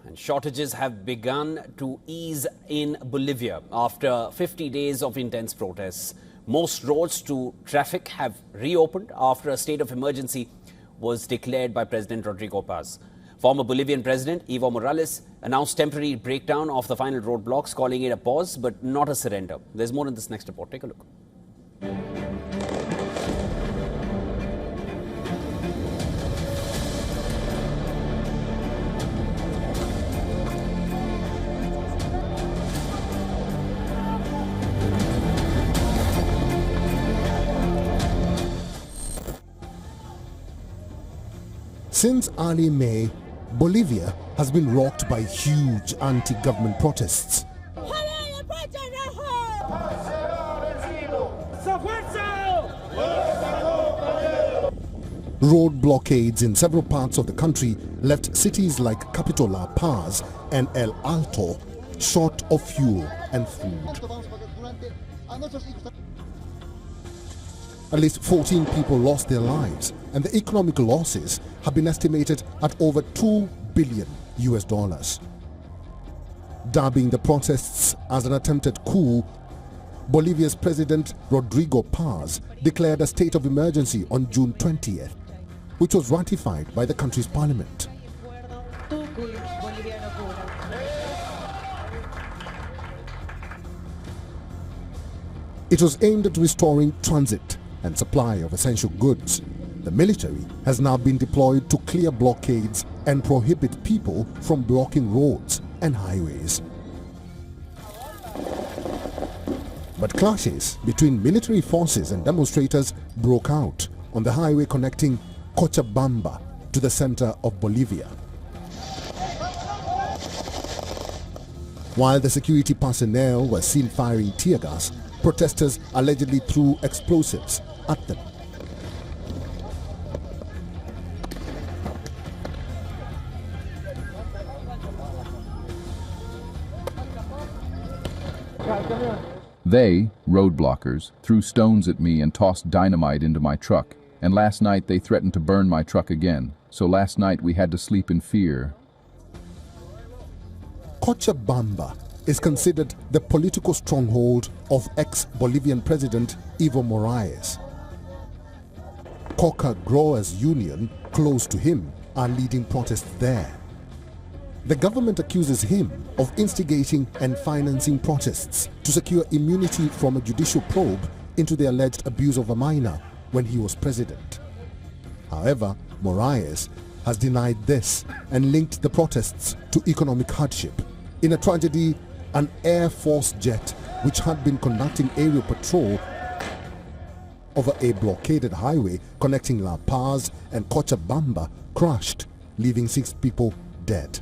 And shortages have begun to ease in Bolivia after 50 days of intense protests. Most roads to traffic have reopened after a state of emergency was declared by President Rodrigo Paz. Former Bolivian President Evo Morales announced temporary breakdown of the final roadblocks, calling it a pause but not a surrender. There's more in this next report. Take a look. Since early May, Bolivia has been rocked by huge anti-government protests. Road blockades in several parts of the country left cities like capital La Paz and El Alto short of fuel and food. At least 14 people lost their lives, and the economic losses have been estimated at over $2 billion. Dubbing the protests as an attempted coup, Bolivia's President Rodrigo Paz declared a state of emergency on June 20th, which was ratified by the country's parliament. It was aimed at restoring transit and supply of essential goods. The military has now been deployed to clear blockades and prohibit people from blocking roads and highways. But clashes between military forces and demonstrators broke out on the highway connecting Cochabamba to the center of Bolivia. While the security personnel were seen firing tear gas, protesters allegedly threw explosives at them. They, roadblockers, threw stones at me and tossed dynamite into my truck. And last night they threatened to burn my truck again. So last night we had to sleep in fear. Cochabamba is considered the political stronghold of ex-Bolivian President Evo Morales. Coca Growers Union, close to him, are leading protests there. The government accuses him of instigating and financing protests to secure immunity from a judicial probe into the alleged abuse of a minor when he was president. However, Morales has denied this and linked the protests to economic hardship. In a tragedy, an Air Force jet which had been conducting aerial patrol over a blockaded highway connecting La Paz and Cochabamba crashed, leaving 6 people dead.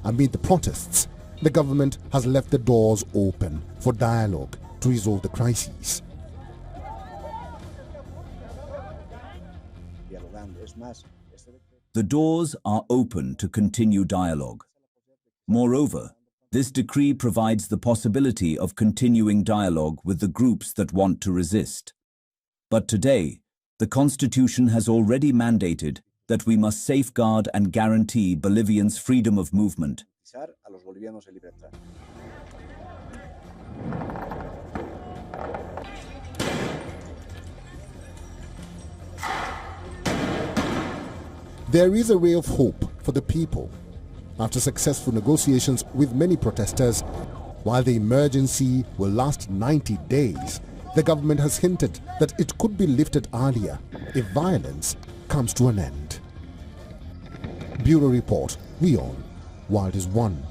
Amid the protests, the government has left the doors open for dialogue to resolve the crises. The doors are open to continue dialogue. Moreover, this decree provides the possibility of continuing dialogue with the groups that want to resist. But today, the Constitution has already mandated that we must safeguard and guarantee Bolivians' freedom of movement. There is a ray of hope for the people. After successful negotiations with many protesters, while the emergency will last 90 days, the government has hinted that it could be lifted earlier if violence comes to an end. Bureau Report, WION, World is One.